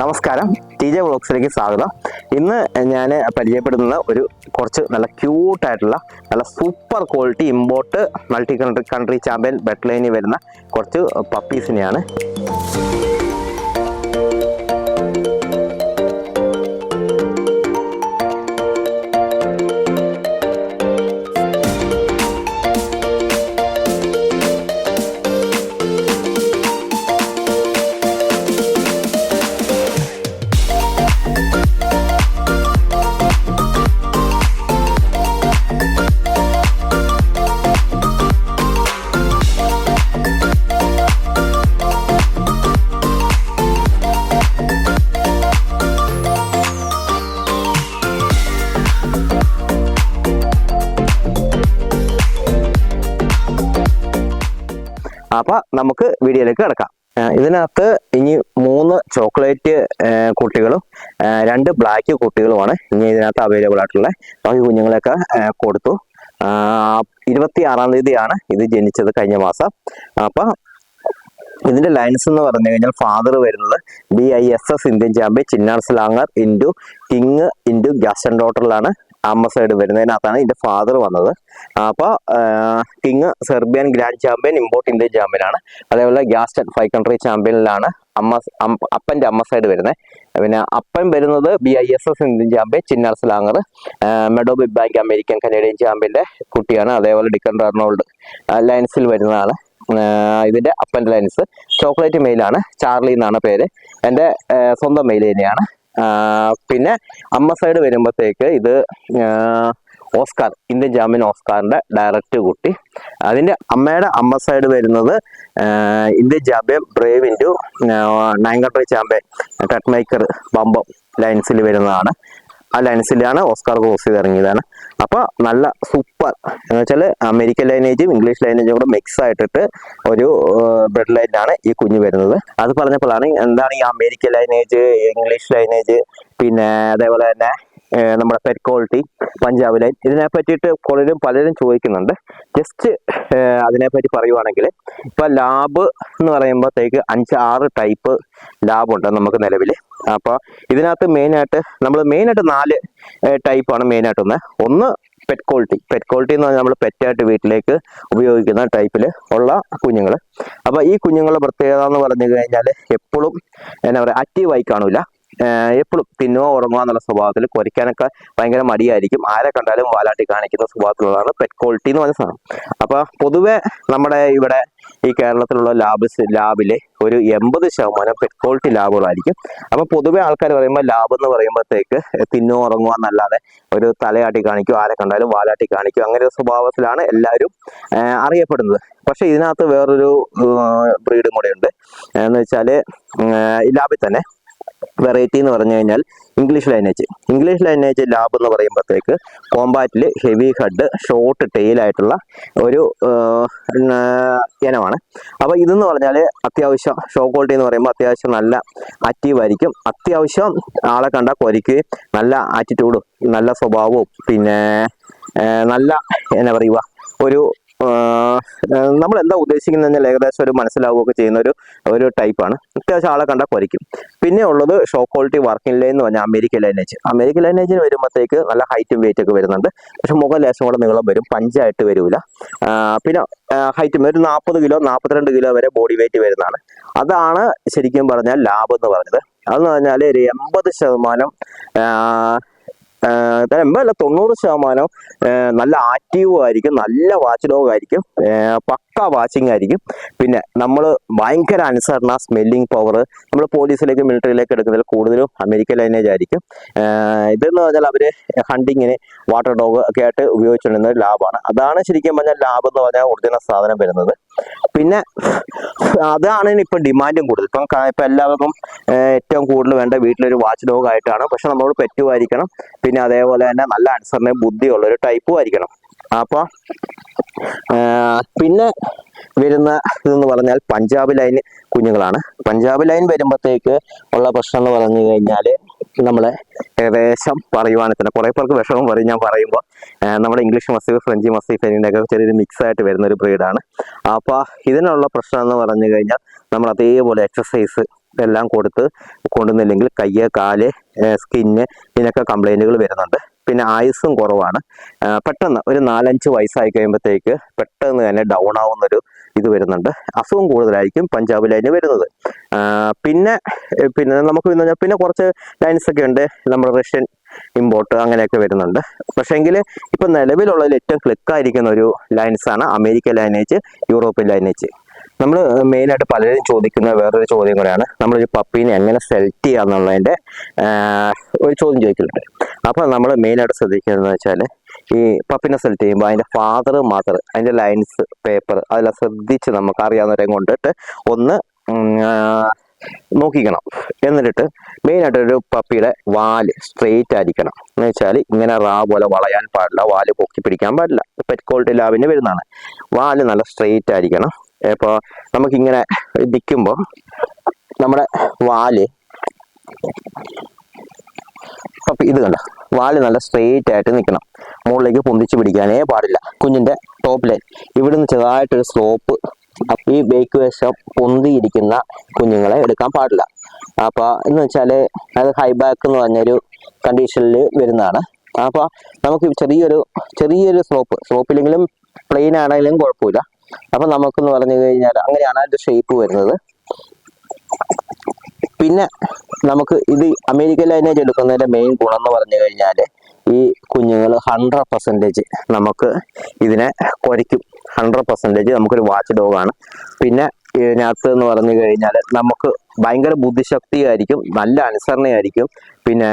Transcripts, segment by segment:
നമസ്കാരം, TJ വ്ളോഗ്സിലേക്ക് സ്വാഗതം. ഇന്ന് ഞാൻ പരിചയപ്പെടുന്ന കുറച്ച് നല്ല ക്യൂട്ടായിട്ടുള്ള നല്ല super quality import multi country champion bed ലൈനിൽ വരുന്ന കുറച്ച് പപ്പീസിനെയാണ്. അപ്പോൾ നമുക്ക് വീഡിയോയിലേക്ക് കിടക്കാം. ഇതിനകത്ത് ഇനി 3 ചോക്ലേറ്റ് കുട്ടികളും 2 ബ്ലാക്ക് കുട്ടികളുമാണ് ഇനി ഇതിനകത്ത് അവൈലബിൾ ആയിട്ടുള്ളത്. ബാക്കി കുഞ്ഞുങ്ങളെയൊക്കെ കൊടുത്തു. 26-ാം തീയതിയാണ് ഇത് ജനിച്ചത്, കഴിഞ്ഞ മാസം. അപ്പം ഇതിന്റെ ലൈൻസ് എന്ന് പറഞ്ഞു കഴിഞ്ഞാൽ ഫാദർ വരുന്നത് BISS Indian champion Chinnar Slanger into king into Gaston ഡോട്ടറിലാണ്. അമ്മ സൈഡ് വരുന്നതിനകത്താണ് ഇതിന്റെ ഫാദർ വന്നത്. അപ്പോൾ king Serbian grand champion import Indian ചാമ്പ്യനാണ്. അതേപോലെ ഗ്യാസ്റ്റൺ 5 കൺട്രി ചാമ്പ്യനിലാണ് അപ്പൻ്റെ അമ്മ സൈഡ് വരുന്നത്. പിന്നെ അപ്പൻ വരുന്നത് BISS Indian champion Chinnar Slanger, meadow big bank American Canadian ചാമ്പ്യന്റെ കുട്ടിയാണ്. അതേപോലെ ഡിക്കൻ റെർണോൾഡ് ലൈൻസിൽ വരുന്നതാണ്. ഇതിന്റെ അപ്പൻ്റെ ലൈൻസ് ചോക്ലേറ്റ് മെയിലാണ്, ചാർലി എന്നാണ് പേര്. എൻ്റെ സ്വന്തം മെയിൽ തന്നെയാണ്. പിന്നെ അമ്മ സൈഡ് വരുമ്പോഴത്തേക്ക് ഇത് ഓസ്കാർ ഇന്ത്യൻ ചാമ്പ്യൻ ഓസ്കാറിന്റെ ഡയറക്റ്റ് കുട്ടി. അതിന്റെ അമ്മയുടെ അമ്മ സൈഡ് വരുന്നത് Indian champion brave into 9 country champion cut maker ബംബം ലൈൻസിൽ വരുന്നതാണ്. ആ ലൈൻസിലാണ് ഓസ്കാർ ക്രോസ് ചെയ്ത് ഇറങ്ങിയതാണ്. അപ്പോൾ നല്ല സൂപ്പർ എന്ന് വെച്ചാൽ അമേരിക്കൻ ലൈനേജും ഇംഗ്ലീഷ് ലൈനേജും കൂടെ മിക്സ് ആയിട്ടിട്ട് ഒരു ബ്രെഡ് ലൈനാണ് ഈ കുഞ്ഞ് വരുന്നത്. അത് പറഞ്ഞപ്പോഴാണ് എന്താണ് ഈ അമേരിക്കൻ ലൈനേജ്, ഇംഗ്ലീഷ് ലൈനേജ്, പിന്നെ അതേപോലെ തന്നെ നമ്മുടെ പെറ്റ് ക്വാളിറ്റി, പഞ്ചാബ് ലൈൻ, ഇതിനെ പറ്റിയിട്ട് പലരും ചോദിക്കുന്നുണ്ട്. ജസ്റ്റ് അതിനെപ്പറ്റി പറയുവാണെങ്കിൽ ഇപ്പൊ ലാബ് എന്ന് പറയുമ്പോഴത്തേക്ക് 5-6 ടൈപ്പ് ലാബുണ്ട് നമുക്ക് നിലവിൽ. അപ്പോൾ ഇതിനകത്ത് മെയിനായിട്ട് 4 ടൈപ്പാണ് മെയിനായിട്ട്. ഒന്ന് പെറ്റ് ക്വാളിറ്റി എന്ന് പറഞ്ഞാൽ നമ്മൾ പെറ്റായിട്ട് വീട്ടിലേക്ക് ഉപയോഗിക്കുന്ന ടൈപ്പിൽ ഉള്ള കുഞ്ഞുങ്ങൾ. അപ്പോൾ ഈ കുഞ്ഞുങ്ങളുടെ പ്രത്യേകത എന്ന് പറഞ്ഞു കഴിഞ്ഞാൽ എപ്പോഴും എന്താ പറയുക, ആക്റ്റീവായി കാണൂല. എപ്പോഴും തിന്നോ ഉറങ്ങുക എന്നുള്ള സ്വഭാവത്തിൽ, കുരയ്ക്കാനൊക്കെ ഭയങ്കര മടിയായിരിക്കും. ആരെ കണ്ടാലും വാലാട്ടി കാണിക്കുന്ന സ്വഭാവത്തിലുള്ളതാണ് പെറ്റ് ക്വാളിറ്റി എന്ന് പറഞ്ഞ സാധനം. അപ്പോൾ പൊതുവെ നമ്മുടെ ഇവിടെ ഈ കേരളത്തിലുള്ള ലാബിലെ ഒരു 80% പെറ്റ് ക്വാളിറ്റി ലാബുകളായിരിക്കും. അപ്പോൾ പൊതുവെ ആൾക്കാർ പറയുമ്പോൾ ലാബ് എന്ന് പറയുമ്പോഴത്തേക്ക് തിന്നോ ഉറങ്ങുക എന്നല്ലാതെ ഒരു തലയാട്ടി കാണിക്കും, ആരെ കണ്ടാലും വാലാട്ടി കാണിക്കും, അങ്ങനെ ഒരു സ്വഭാവത്തിലാണ് എല്ലാവരും അറിയപ്പെടുന്നത്. പക്ഷെ ഇതിനകത്ത് വേറൊരു ബ്രീഡും കൂടെ ഉണ്ട്. എന്ന് വെച്ചാൽ ഈ ലാബിൽ തന്നെ വെറൈറ്റി എന്ന് പറഞ്ഞു കഴിഞ്ഞാൽ ഇംഗ്ലീഷ് ലൈനേജ് ലാബ് എന്ന് പറയുമ്പോഴത്തേക്ക് കോമ്പാറ്റിൽ ഹെവി ഹെഡ് ഷോർട്ട് ടെയിലായിട്ടുള്ള ഒരു ഇനമാണ്. അപ്പോൾ ഇതെന്ന് പറഞ്ഞാൽ അത്യാവശ്യം ഷോ ക്വാളിറ്റി എന്ന് പറയുമ്പോൾ അത്യാവശ്യം നല്ല ആക്റ്റീവായിരിക്കും. അത്യാവശ്യം ആളെ കണ്ടാൽ കുരയ്ക്കുകയും നല്ല ആറ്റിറ്റ്യൂഡും നല്ല സ്വഭാവവും പിന്നെ നല്ല എന്നാ പറയുക ഒരു നമ്മൾ എന്താ ഉദ്ദേശിക്കുന്നത് ഏകദേശം ഒരു മനസ്സിലാവുകയൊക്കെ ചെയ്യുന്ന ഒരു ടൈപ്പാണ്. അത്യാവശ്യം ആളെ കണ്ടാൽ കുരയ്ക്കും. പിന്നെ ഉള്ളത് ഷോ ക്വാളിറ്റി വർക്കിംഗ് ലൈൻ എന്ന് പറഞ്ഞാൽ അമേരിക്കൻ ലൈനേജിന് വരുമ്പോഴത്തേക്ക് നല്ല ഹൈറ്റും വെയിറ്റ് ഒക്കെ വരുന്നുണ്ട്. പക്ഷെ മുഖം ലേശം കൂടെ നീളം വരും, പഞ്ചായിട്ട് വരില്ല. പിന്നെ ഹൈറ്റും ഒരു 40 കിലോ 42 കിലോ വരെ ബോഡി വെയിറ്റ് വരുന്നതാണ്. അതാണ് ശരിക്കും പറഞ്ഞാൽ ലാബ് എന്ന് പറഞ്ഞത്. അതെന്ന് പറഞ്ഞാൽ ഒരു 80% 90% നല്ല ആക്റ്റീവ് ആയിരിക്കും, നല്ല വാച്ച് ഡോഗ് ആയിരിക്കും, പക്ക വാച്ചിങ് ആയിരിക്കും. പിന്നെ നമ്മൾ ഭയങ്കര അനുസരണ, സ്മെല്ലിംഗ് പവർ, നമ്മൾ പോലീസിലേക്ക് മിലിറ്ററിയിലേക്ക് എടുക്കുന്നതിൽ കൂടുതലും അമേരിക്കൻ ലൈനേജ് ആയിരിക്കും. ഇതെന്ന് പറഞ്ഞാൽ അവർ ഹണ്ടിങ്ങിന് വാട്ടർ ഡോഗ് ഒക്കെ ആയിട്ട് ഉപയോഗിച്ചുകൊണ്ടിരുന്ന ഒരു ലാബാണ്. അതാണ് ശരിക്കും പറഞ്ഞാൽ ലാബ് എന്ന് പറഞ്ഞാൽ ഒറിജിനൽ സാധനം വരുന്നത്. പിന്നെ അതാണ് ഇപ്പം ഡിമാൻഡും കൂടുതൽ. ഇപ്പം എല്ലാവർക്കും ഏറ്റവും കൂടുതൽ വേണ്ട വീട്ടിലൊരു വാച്ച് ഡോഗ് ആയിട്ടാണ്. പക്ഷെ നമ്മളോട് പെറ്റുമായിരിക്കണം, പിന്നെ അതേപോലെ തന്നെ നല്ല അനുസരണ ബുദ്ധിയുള്ളൊരു ടൈപ്പും ആയിരിക്കണം. അപ്പോൾ പിന്നെ വരുന്ന ഇതെന്ന് പറഞ്ഞാൽ പഞ്ചാബ് ലൈൻ കുഞ്ഞുങ്ങളാണ്. പഞ്ചാബ് ലൈൻ വരുമ്പോഴത്തേക്ക് ഉള്ള പ്രശ്നം എന്ന് പറഞ്ഞു കഴിഞ്ഞാൽ നമ്മളെ ഏകദേശം പറയുവാണെങ്കിൽ തന്നെ കുറേ പേർക്ക് വിഷമം പറയും ഞാൻ പറയുമ്പോൾ. നമ്മുടെ ഇംഗ്ലീഷ് മസ്റ്റിഫ്, ഫ്രഞ്ച് മസ്റ്റിഫ് ഇതിൻ്റെയൊക്കെ ചെറിയൊരു മിക്സ് ആയിട്ട് വരുന്നൊരു ബ്രീഡാണ്. അപ്പോൾ ഇതിനുള്ള പ്രശ്നം എന്ന് പറഞ്ഞു കഴിഞ്ഞാൽ നമ്മൾ അതേപോലെ എക്സസൈസ് എല്ലാം കൊണ്ടുവന്നില്ലെങ്കിൽ കയ്യ്, കാല്, സ്കിന്ന് ഇതിനൊക്കെ കംപ്ലൈൻറ്റുകൾ വരുന്നുണ്ട്. പിന്നെ ആയുസ്സും കുറവാണ്. പെട്ടെന്ന് ഒരു 4-5 വയസ്സായി കഴിയുമ്പോഴത്തേക്ക് പെട്ടെന്ന് തന്നെ ഡൗൺ ആവുന്നൊരു ഇത് വരുന്നുണ്ട്. അസുഖം കൂടുതലായിരിക്കും പഞ്ചാബ് ലൈന് വരുന്നത്. പിന്നെ പിന്നെ കുറച്ച് ലൈൻസ് ഒക്കെ ഉണ്ട്, നമ്മുടെ റഷ്യൻ ഇമ്പോർട്ട് അങ്ങനെയൊക്കെ വരുന്നുണ്ട്. പക്ഷേ എങ്കിൽ ഇപ്പം നിലവിലുള്ളതിൽ ഏറ്റവും ക്ലിക്കായിരിക്കുന്ന ഒരു ലൈൻസാണ് അമേരിക്കൻ ലൈനേജ്, യൂറോപ്യൻ ലൈനേജ്. നമ്മൾ മെയിനായിട്ട് പലരും ചോദിക്കുന്ന വേറൊരു ചോദ്യം കൂടെയാണ്, നമ്മളൊരു പപ്പീനെ എങ്ങനെ സെലക്ട് ചെയ്യുക എന്നുള്ളതിൻ്റെ ഒരു ചോദ്യം ചോദിക്കുന്നുണ്ട്. അപ്പോൾ നമ്മൾ മെയിനായിട്ട് ശ്രദ്ധിക്കുന്നതെന്ന് വെച്ചാൽ, ഈ പപ്പിനെ സെലക്ട് ചെയ്യുമ്പോൾ അതിൻ്റെ ഫാദർ മദർ, അതിൻ്റെ ലൈൻസ് പേപ്പർ അതെല്ലാം ശ്രദ്ധിച്ച് നമുക്ക് അറിയാവുന്നവരെ കൊണ്ടിട്ട് ഒന്ന് നോക്കിക്കണം. എന്നിട്ട് മെയിനായിട്ട് ഒരു പപ്പിയുടെ വാല് സ്ട്രെയിറ്റ് ആയിരിക്കണം. എന്ന് വെച്ചാൽ ഇങ്ങനെ പോലെ വളയാൻ പാടില്ല, വാല് പൊക്കി പിടിക്കാൻ പാടില്ല. പെറ്റ് ക്വാളിറ്റി ലാബിന് വരുന്നതാണ്. വാല് നല്ല സ്ട്രെയിറ്റ് ആയിരിക്കണം. ഇപ്പോൾ നമുക്കിങ്ങനെ നിൽക്കുമ്പോൾ നമ്മുടെ വാല് പപ്പി ഇത് കണ്ട വാല് നല്ല സ്ട്രെയിറ്റ് ആയിട്ട് നിൽക്കണം. മുകളിലേക്ക് പൊന്തിച്ച് പിടിക്കാനേ പാടില്ല. കുഞ്ഞിൻ്റെ ടോപ്പ് ലൈൻ ഇവിടുന്ന് ചെറുതായിട്ടൊരു സ്ലോപ്പ്, ഈ ബേക്ക് വശം പൊന്തിയിരിക്കുന്ന കുഞ്ഞുങ്ങളെ എടുക്കാൻ പാടില്ല. അപ്പോൾ എന്ന് വെച്ചാൽ അത് ഹൈ ബാക്ക് എന്ന് പറഞ്ഞൊരു കണ്ടീഷനിൽ വരുന്നതാണ്. അപ്പോൾ നമുക്ക് ചെറിയൊരു സ്ലോപ്പിലെങ്കിലും പ്ലെയിൻ ആണെങ്കിലും കുഴപ്പമില്ല. അപ്പം നമുക്കെന്ന് പറഞ്ഞു കഴിഞ്ഞാൽ അങ്ങനെയാണ് അതിൻ്റെ ഷേപ്പ് വരുന്നത്. പിന്നെ നമുക്ക് ഇത് അമേരിക്കൻ ലൈനേജ് എടുക്കുന്നതിൻ്റെ മെയിൻ ഗുണം എന്ന് പറഞ്ഞു കഴിഞ്ഞാൽ, ഈ കുഞ്ഞുങ്ങൾ 100% നമുക്ക് ഇതിനെ കുരയ്ക്കും. 100% നമുക്കൊരു വാച്ച് ഡോഗാണ്. പിന്നെ ഇതിനകത്ത് എന്ന് പറഞ്ഞു കഴിഞ്ഞാൽ നമുക്ക് ഭയങ്കര ബുദ്ധിശക്തിയായിരിക്കും, നല്ല അനുസരണയായിരിക്കും. പിന്നെ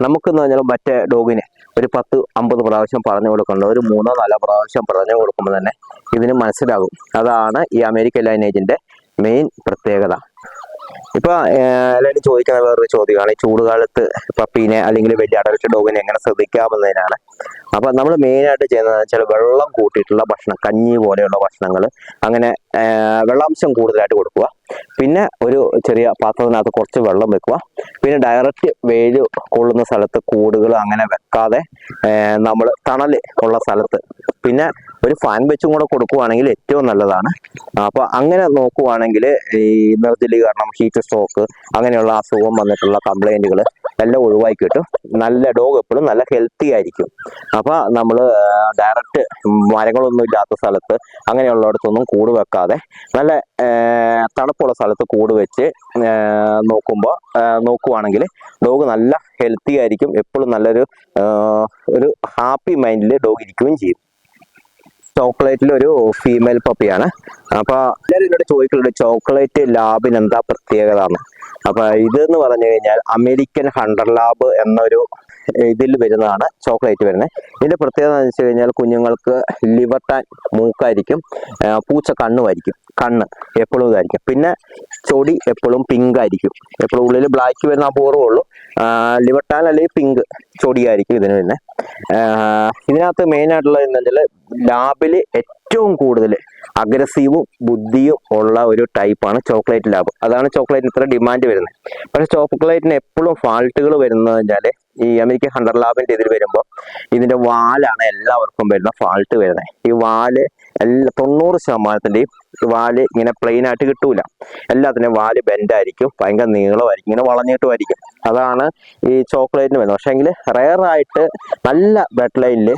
നമുക്കെന്ന് പറഞ്ഞാൽ മറ്റേ ഡോഗിന് ഒരു 10-50 പ്രാവശ്യം പറഞ്ഞു കൊടുക്കേണ്ട, ഒരു 3-4 പ്രാവശ്യം പറഞ്ഞു കൊടുക്കുമ്പോൾ തന്നെ ഇതിന് മനസ്സിലാകും. അതാണ് ഈ അമേരിക്കൻ ലൈനേജിൻ്റെ മെയിൻ പ്രത്യേകത. ഇപ്പൊ എല്ലാവരും ചോദിക്കുന്ന വേറൊരു ചോദ്യമാണ്, ഈ ചൂടുകാലത്ത് പപ്പീനെ അല്ലെങ്കിൽ വലിയ അഡൽട്ട് ഡോഗിനെ എങ്ങനെ ശ്രദ്ധിക്കാമെന്നതിനാണ്. അപ്പൊ നമ്മൾ മെയിനായിട്ട് ചെയ്യുന്നത് വെച്ചാൽ വെള്ളം കൂട്ടിയിട്ടുള്ള ഭക്ഷണം, കഞ്ഞി പോലെയുള്ള ഭക്ഷണങ്ങൾ, അങ്ങനെ വെള്ളാംശം കൂടുതലായിട്ട് കൊടുക്കുക. പിന്നെ ഒരു ചെറിയ പാത്രത്തിനകത്ത് കുറച്ച് വെള്ളം വെക്കുക. പിന്നെ ഡയറക്റ്റ് വെയിൽ കൊള്ളുന്ന സ്ഥലത്ത് കൂടുകൾ അങ്ങനെ വെക്കാതെ നമ്മൾ തണൽ ഉള്ള സ്ഥലത്ത്, പിന്നെ ഒരു ഫാൻ വെച്ചും കൂടെ കൊടുക്കുവാണെങ്കിൽ ഏറ്റവും നല്ലതാണ്. അപ്പോൾ അങ്ങനെ നോക്കുവാണെങ്കിൽ ഈ നിർജ്ജലി കാരണം, ഹീറ്റ് സ്ട്രോക്ക് അങ്ങനെയുള്ള അസുഖം വന്നിട്ടുള്ള കംപ്ലൈൻറ്റുകൾ എല്ലാം ഒഴിവാക്കി കിട്ടും. നല്ല ഡോഗ് എപ്പോഴും നല്ല ഹെൽത്തി ആയിരിക്കും. അപ്പോൾ നമ്മൾ ഡയറക്റ്റ് മരങ്ങളൊന്നും ഇല്ലാത്ത സ്ഥലത്ത് അങ്ങനെയുള്ളിടത്തൊന്നും കൂട് വെക്കാതെ നല്ല തണുപ്പുള്ള സ്ഥലത്ത് കൂട് വെച്ച് നോക്കുവാണെങ്കിൽ ഡോഗ് നല്ല ഹെൽത്തി ആയിരിക്കും. എപ്പോഴും നല്ലൊരു ഹാപ്പി മൈൻഡിൽ ഡോഗ് ഇരിക്കുകയും ചെയ്യും. ചോക്ലേറ്റിലൊരു ഫീമെയിൽ പപ്പിയാണ്. അപ്പോൾ എല്ലാവരും എന്നോട് ചോദിക്കുന്നുണ്ട് ചോക്ലേറ്റ് ലാബിന് എന്താ പ്രത്യേകത എന്ന്. അപ്പോൾ ഇതെന്ന് പറഞ്ഞു കഴിഞ്ഞാൽ അമേരിക്കൻ ഹണ്ടർ ലാബ് എന്നൊരു ഇതിൽ വരുന്നതാണ് ചോക്ലേറ്റ് വരുന്നത്. ഇതിൻ്റെ പ്രത്യേകത എന്ന് വെച്ച് കഴിഞ്ഞാൽ കുഞ്ഞുങ്ങൾക്ക് ലിവർ ടാൻ മൂക്കായിരിക്കും, പൂച്ച കണ്ണുമായിരിക്കും, കണ്ണ് എപ്പോഴും ഇതായിരിക്കും. പിന്നെ ചൊടി എപ്പോഴും പിങ്ക് ആയിരിക്കും, എപ്പോഴും ഉള്ളിൽ ബ്ലാക്ക് വരുന്ന അപൂർവമേ ഉള്ളൂ. ലിവർ ടാൻ അല്ലെങ്കിൽ പിങ്ക് ചൊടിയായിരിക്കും ഇതിന് പിന്നെ. ഇതിനകത്ത് മെയിനായിട്ടുള്ളത് എന്ന് വെച്ചാൽ ലാബിൽ ഏറ്റവും കൂടുതൽ അഗ്രസീവും ബുദ്ധിയും ഉള്ള ഒരു ടൈപ്പാണ് ചോക്ലേറ്റ് ലാബ്. അതാണ് ചോക്ലേറ്റിന് ഇത്ര ഡിമാൻഡ് വരുന്നത്. പക്ഷേ ചോക്ലേറ്റിന് എപ്പോഴും ഫാൾട്ടുകൾ വരുന്നത് വെച്ചാൽ ഈ അമേരിക്കൻ ഹണ്ടർ ലാബിൻ്റെ ഇതിൽ വരുമ്പോൾ ഇതിൻ്റെ വാലാണ് എല്ലാവർക്കും വരുന്ന ഫാൾട്ട് വരുന്നത്. ഈ വാല് 90% വാല് ഇങ്ങനെ പ്ലെയിൻ ആയിട്ട് കിട്ടൂല. എല്ലാത്തിനും വാല് ബെൻഡായിരിക്കും, ഭയങ്കര നീളമായിരിക്കും, ഇങ്ങനെ വളഞ്ഞിട്ടുമായിരിക്കും. അതാണ് ഈ ചോക്ലേറ്റിന് വരുന്നത്. പക്ഷേ എങ്കിൽ റെയറായിട്ട് നല്ല ബെഡ് ലൈനിൽ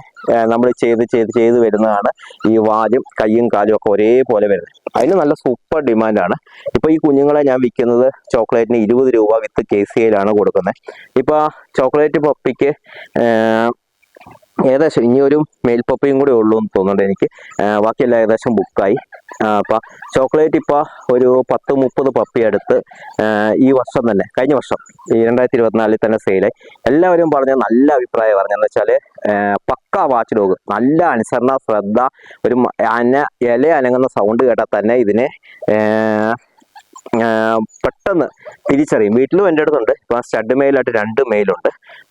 നമ്മൾ ചെയ്ത് വരുന്നതാണ് ഈ വാലും കയ്യും കാലും ഒക്കെ ഒരേപോലെ വരുന്നത്. അതിന് നല്ല സൂപ്പർ ഡിമാൻഡാണ്. ഇപ്പോൾ ഈ കുഞ്ഞുങ്ങളെ ഞാൻ വിൽക്കുന്നത് ചോക്ലേറ്റിന് 20 രൂപ വിത്ത് KCA കൊടുക്കുന്നത്. ഇപ്പോൾ ചോക്ലേറ്റ് പപ്പിക്ക് ഏകദേശം ഇനി ഒരു മേൽപ്പപ്പയും കൂടെ ഉള്ളൂ എന്ന് തോന്നുന്നുണ്ട് എനിക്ക്. ബാക്കിയെല്ലാം ഏകദേശം ബുക്കായി. അപ്പം ചോക്ലേറ്റ് ഇപ്പോൾ ഒരു 10-30 പപ്പി അടുത്ത് ഈ വർഷം തന്നെ, കഴിഞ്ഞ വർഷം ഈ 2024 തന്നെ സെയിലായി. എല്ലാവരും പറഞ്ഞ നല്ല അഭിപ്രായം പറഞ്ഞെന്ന് വെച്ചാൽ പക്ക വാച്ച് ഡോഗ്, നല്ല അനുസരണ, ശ്രദ്ധ, ഒരു ഇല അനങ്ങുന്ന സൗണ്ട് കേട്ടാൽ തന്നെ ഇതിനെ പെട്ടെന്ന് തിരിച്ചറിയും. വീട്ടിലും എൻ്റെ അടുത്തുണ്ട്. ഇപ്പോൾ സ്റ്റഡ് മെയിലായിട്ട് 2 മെയിലുണ്ട്.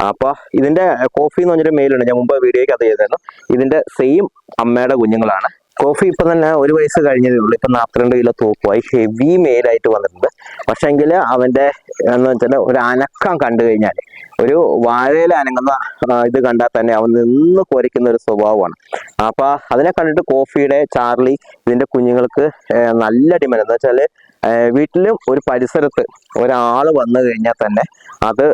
അപ്പോൾ ഇതിൻ്റെ കോഫി എന്ന് പറഞ്ഞൊരു മെയിലുണ്ട്, ഞാൻ മുമ്പ് വീഡിയോയ്ക്ക് അത് ചെയ്തായിരുന്നു. ഇതിൻ്റെ സെയിം അമ്മയുടെ കുഞ്ഞുങ്ങളാണ്. കോഫി ഇപ്പം തന്നെ 1 വയസ്സ് കഴിഞ്ഞതേ ഉള്ളൂ. ഇപ്പം 42 കിലോ തൂക്കമായി, ഹെവി മെയിലായിട്ട് വന്നിട്ടുണ്ട്. പക്ഷെങ്കിൽ അവൻ്റെ എന്ന് വെച്ചാൽ ഒരു അനക്കം കണ്ടു കഴിഞ്ഞാൽ, ഒരു വാഴയിൽ അനങ്ങുന്ന ഇത് കണ്ടാൽ തന്നെ അവൻ നിന്ന് കുരയ്ക്കുന്ന ഒരു സ്വഭാവമാണ്. അപ്പോൾ അതിനെ കണ്ടിട്ട് കോഫിയുടെ ചാർലി ഇതിൻ്റെ കുഞ്ഞുങ്ങൾക്ക് നല്ല ഡിമാൻഡ്. എന്താ വെച്ചാൽ വീട്ടിലും ഒരു പരിസരത്ത് ഒരാൾ വന്നു കഴിഞ്ഞാൽ തന്നെ അത്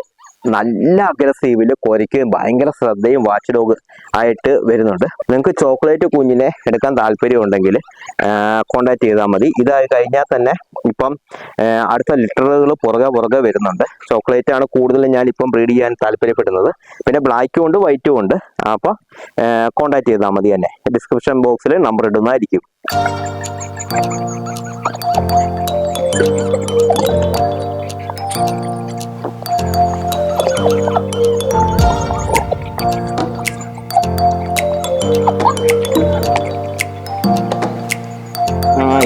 നല്ല അഗ്രസീവില് കുരയ്ക്കുകയും ഭയങ്കര ശ്രദ്ധയും വാച്ച് ഡോഗ് ആയിട്ട് വരുന്നുണ്ട്. നിങ്ങൾക്ക് ചോക്ലേറ്റ് കുഞ്ഞിനെ എടുക്കാൻ താല്പര്യം ഉണ്ടെങ്കിൽ കോണ്ടാക്ട് ചെയ്താൽ മതി. ഇതായി കഴിഞ്ഞാൽ തന്നെ ഇപ്പം അടുത്ത ലിറ്ററുകൾ പുറകെ വരുന്നുണ്ട്. ചോക്ലേറ്റ് ആണ് കൂടുതലും ഞാനിപ്പം ബ്രീഡ് ചെയ്യാൻ താല്പര്യപ്പെടുന്നത്. പിന്നെ ബ്ലാക്കും ഉണ്ട്, വൈറ്റും ഉണ്ട്. അപ്പോൾ കോണ്ടാക്ട് ചെയ്താൽ മതി. തന്നെ ഡിസ്ക്രിപ്ഷൻ ബോക്സിൽ നമ്പർ ഇടുന്നതായിരിക്കും.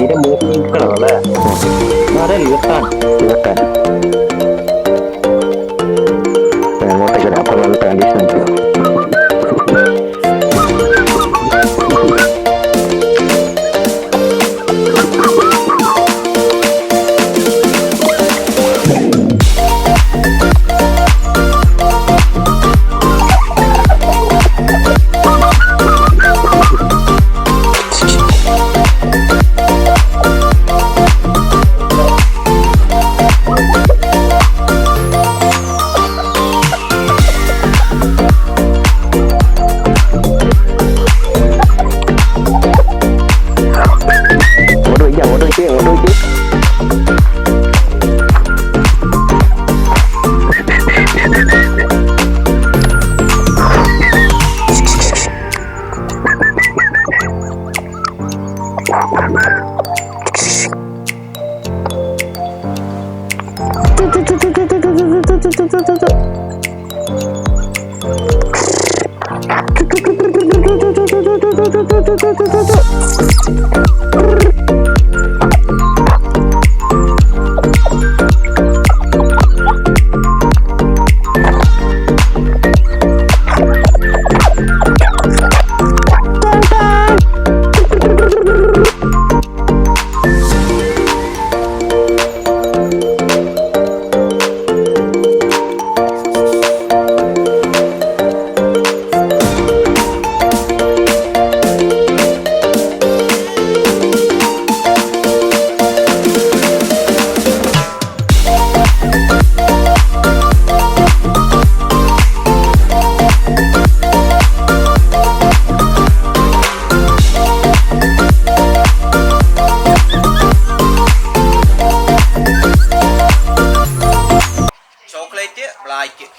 ഇതിന്റെ മൂക്ക് നിൽക്കണമല്ലേ? ലിവർട്ടാൻ എങ്ങോട്ടേക്ക് അപ്പൊ നല്ല കണ്ടീഷൻ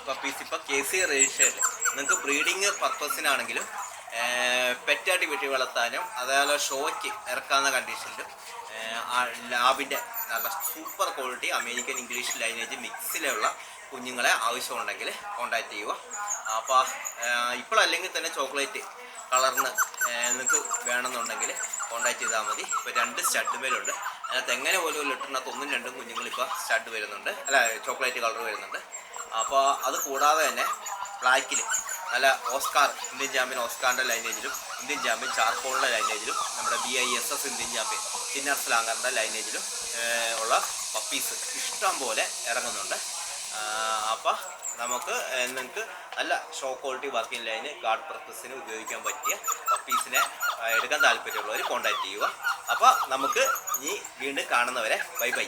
പപ്പീസ് ഇപ്പോൾ KC രജിസ്റ്റേർഡ്. നിങ്ങൾക്ക് ബ്രീഡിങ് പർപ്പസിനാണെങ്കിലും പെറ്റായിട്ട് വീട്ടിൽ വളർത്താനും അതേപോലെ ഷോയ്ക്ക് ഇറക്കാവുന്ന കണ്ടീഷനിലും ലാബിൻ്റെ നല്ല super quality American English lineage മിക്സിലുള്ള കുഞ്ഞുങ്ങളെ ആവശ്യമുണ്ടെങ്കിൽ കോൺടാക്റ്റ് ചെയ്യുക. അപ്പോൾ ഇപ്പോഴല്ലെങ്കിൽ തന്നെ ചോക്ലേറ്റ് കളറിന് നിങ്ങൾക്ക് വേണമെന്നുണ്ടെങ്കിൽ കോൺടാക്ട് ചെയ്താൽ മതി. ഇപ്പോൾ 2 സ്റ്റഡ് മേലുണ്ട്. അതിനകത്ത് എങ്ങനെ പോലും ലിറ്ററിനകത്ത് 1ഉം 2ഉം കുഞ്ഞുങ്ങൾ ഇപ്പോൾ സ്റ്റഡ് വരുന്നുണ്ട്, അല്ല ചോക്ലേറ്റ് കളർ വരുന്നുണ്ട്. അപ്പോൾ അത് കൂടാതെ തന്നെ ബ്ലാക്കിൽ നല്ല ഓസ്കാർ ഇന്ത്യൻ ചാമ്പ്യൻ ഓസ്കാറിൻ്റെ ലൈനേജിലും ഇന്ത്യൻ ചാമ്പ്യൻ ചാർക്കോളിൻ്റെ ലൈനേജിലും നമ്മുടെ BISS ഇന്ത്യൻ ചാമ്പ്യൻ ചിന്നർ സ്ലാങ്ങറിൻ്റെ ലൈനേജിലും ഉള്ള പപ്പീസ് ഇഷ്ടം പോലെ ഇറങ്ങുന്നുണ്ട്. അപ്പോൾ നമുക്ക് നിങ്ങൾക്ക് നല്ല ഷോ ക്വാളിറ്റി വർക്കിംഗ് ലൈന് ഗാർഡ് പർപ്പസിന് ഉപയോഗിക്കാൻ പറ്റിയ പപ്പീസിനെ എടുക്കാൻ താല്പര്യമുള്ളവർ കോൺടാക്റ്റ് ചെയ്യുക. അപ്പോൾ നമുക്ക് ഇനി വീണ്ടും കാണുന്നവരെ ബൈ ബൈ.